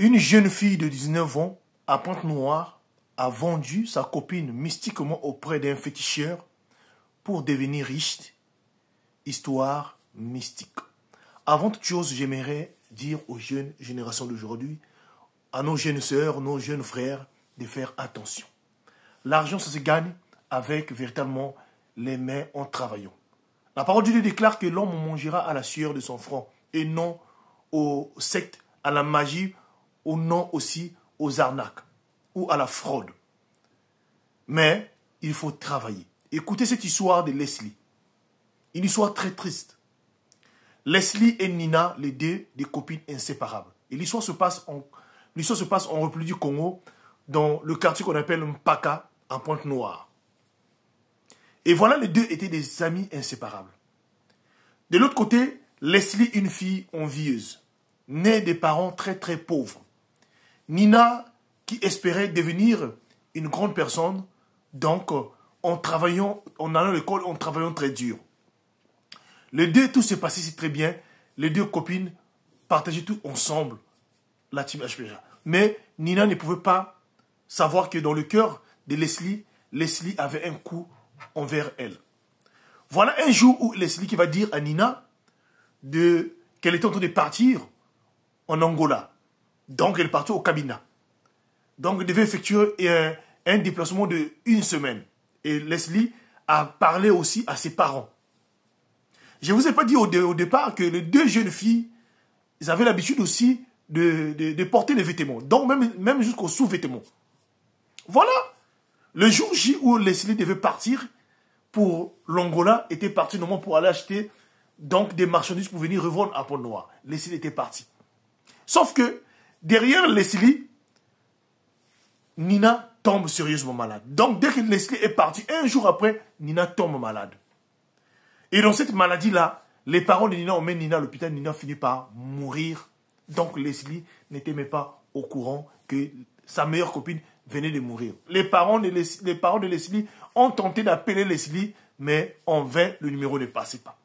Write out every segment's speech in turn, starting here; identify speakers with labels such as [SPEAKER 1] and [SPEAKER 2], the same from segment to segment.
[SPEAKER 1] Une jeune fille de 19 ans à Pointe-Noire a vendu sa copine mystiquement auprès d'un féticheur pour devenir riche. Histoire mystique. Avant toute chose, j'aimerais dire aux jeunes générations d'aujourd'hui, à nos jeunes sœurs, nos jeunes frères, de faire attention. L'argent, ça se gagne avec véritablement les mains en travaillant. La parole de Dieu déclare que l'homme mangera à la sueur de son front et non aux sectes, à la magie, ou non aussi aux arnaques ou à la fraude. Mais il faut travailler. Écoutez cette histoire de Leslie. Une histoire très triste. Leslie et Nina, les deux, des copines inséparables. Et l'histoire se passe en République du Congo, dans le quartier qu'on appelle Mpaka, en Pointe-Noire. Et voilà, les deux étaient des amis inséparables. De l'autre côté, Leslie, une fille envieuse, née des parents très très pauvres. Nina, qui espérait devenir une grande personne, donc en travaillant, en allant à l'école, en travaillant très dur. Les deux, tout s'est passé si très bien. Les deux copines partageaient tout ensemble, la team HPA. Mais Nina ne pouvait pas savoir que dans le cœur de Leslie, Leslie avait un coup envers elle. Voilà un jour où Leslie qui va dire à Nina qu'elle était en train de partir en Angola. Donc elle partait au Cabina. Donc elle devait effectuer un déplacement de 1 semaine. Et Leslie a parlé aussi à ses parents. Je ne vous ai pas dit au départ que les deux jeunes filles, ils avaient l'habitude aussi de porter les vêtements. Donc même jusqu'aux sous-vêtements. Voilà. Le jour J où Leslie devait partir pour l'Angola, était parti normalement pour aller acheter donc des marchandises pour venir revendre à Pointe-Noire. Leslie était parti. Sauf que derrière Leslie, Nina tombe sérieusement malade. Donc dès que Leslie est parti, un jour après, Nina tombe malade. Et dans cette maladie-là, les parents de Nina emmènent Nina à l'hôpital. Nina finit par mourir. Donc Leslie n'était même pas au courant que sa meilleure copine venait de mourir. Les parents de Leslie ont tenté d'appeler Leslie, mais en vain, le numéro ne passait pas.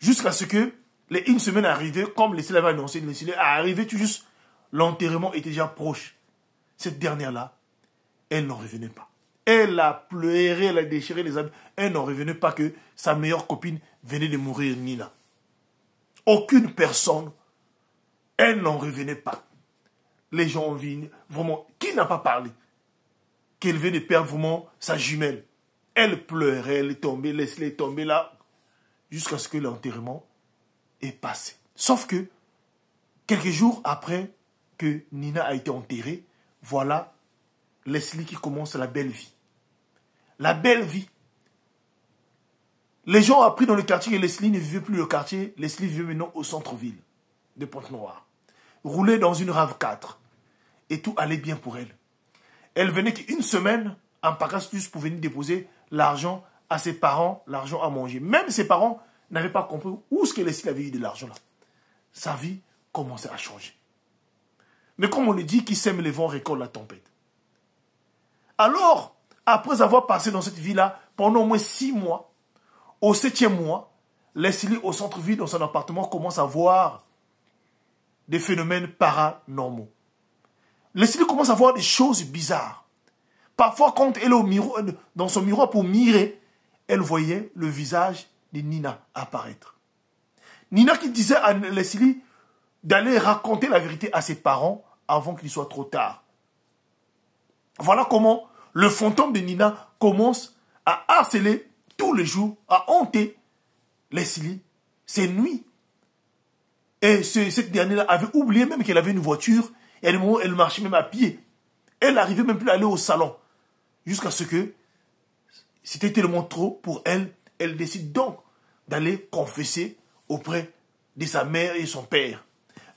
[SPEAKER 1] Jusqu'à ce que les 1 semaine arrivée, comme Leslie avait annoncé, Leslie est arrivée tout juste, l'enterrement était déjà proche. Cette dernière-là, elle n'en revenait pas. Elle a pleuré, elle a déchiré les habits. Elle n'en revenait pas que sa meilleure copine venait de mourir, Nina. Aucune personne, elle n'en revenait pas. Les gens ont vu, vraiment, qui n'a pas parlé? Qu'elle venait de perdre vraiment sa jumelle. Elle pleurait, elle est tombée, Leslie est tombée là, jusqu'à ce que l'enterrement est passé. Sauf que, quelques jours après que Nina a été enterrée, voilà Leslie qui commence la belle vie. La belle vie. Les gens ont appris dans le quartier que Leslie ne vivait plus le quartier. Leslie vivait maintenant au centre-ville de Pointe-Noire. Roulait dans une RAV4. Et tout allait bien pour elle. Elle venait qu'une semaine en Pacastus pour venir déposer l'argent à ses parents, l'argent à manger. Même ses parents n'avaient pas compris où est-ce que Leslie avait eu de l'argent là. Sa vie commençait à changer. Mais comme on le dit, qui sème les vents récolte la tempête. Alors, après avoir passé dans cette vie-là pendant au moins 6 mois, au 7e mois, Leslie au centre-ville, dans son appartement, commence à voir des phénomènes paranormaux. Leslie commence à voir des choses bizarres. Parfois, quand elle est dans son miroir pour mirer, elle voyait le visage de Nina apparaître. Nina qui disait à Leslie d'aller raconter la vérité à ses parents avant qu'il soit trop tard. Voilà comment le fantôme de Nina commence à harceler tous les jours, à hanter Leslie ces nuits. Et cette dernière avait oublié même qu'elle avait une voiture. Et à un moment, elle marchait même à pied. Elle n'arrivait même plus à aller au salon. Jusqu'à ce que c'était tellement trop pour elle. Elle décide donc d'aller confesser auprès de sa mère et son père.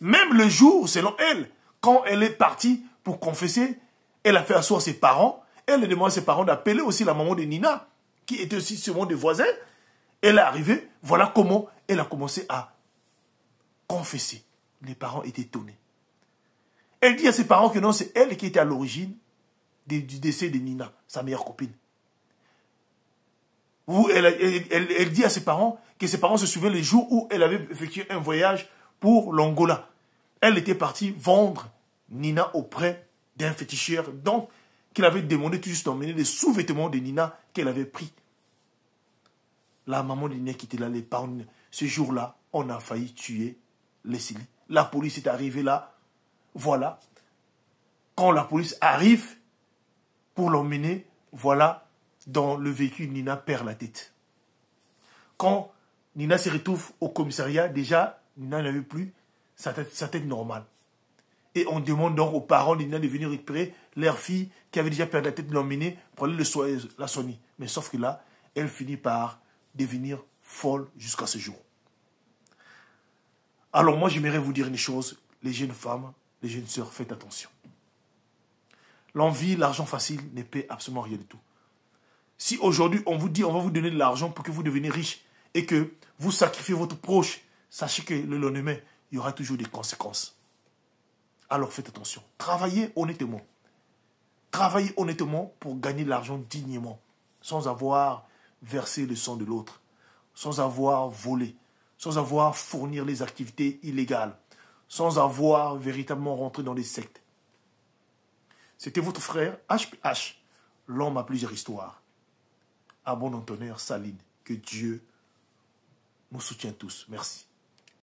[SPEAKER 1] Même le jour, selon elle, quand elle est partie pour confesser, elle a fait asseoir ses parents. Elle a demandé à ses parents d'appeler aussi la maman de Nina, qui était aussi sûrement des voisins. Elle est arrivée, voilà comment elle a commencé à confesser. Les parents étaient étonnés. Elle dit à ses parents que non, c'est elle qui était à l'origine du décès de Nina, sa meilleure copine. Elle dit à ses parents que ses parents se souviennent les jours où elle avait effectué un voyage pour l'Angola. Elle était partie vendre Nina auprès d'un féticheur, donc qu'il avait demandé tout juste d'emmener les sous-vêtements de Nina qu'elle avait pris. La maman de Nina qui était là, les parents. Ce jour-là, on a failli tuer Leslie. La police est arrivée là. Voilà. Quand la police arrive pour l'emmener, voilà, dans le véhicule, Nina perd la tête. Quand Nina se retrouve au commissariat, déjà, Nina n'avait plus sa tête normale. Et on demande donc aux parents de Nina de venir récupérer leur fille qui avait déjà perdu la tête, de l'emmener pour aller la soigner. Mais sauf que là, elle finit par devenir folle jusqu'à ce jour. Alors moi, j'aimerais vous dire une chose, les jeunes femmes, les jeunes sœurs, faites attention. L'envie, l'argent facile ne paie absolument rien du tout. Si aujourd'hui, on vous dit, on va vous donner de l'argent pour que vous deveniez riche et que vous sacrifiez votre proche, sachez que le lendemain, il y aura toujours des conséquences. Alors faites attention. Travaillez honnêtement. Travaillez honnêtement pour gagner de l'argent dignement, sans avoir versé le sang de l'autre, sans avoir volé, sans avoir fournir les activités illégales, sans avoir véritablement rentré dans des sectes. C'était votre frère HPH, l'homme à plusieurs histoires. À bon entendeur, Saline. Que Dieu nous soutienne tous. Merci.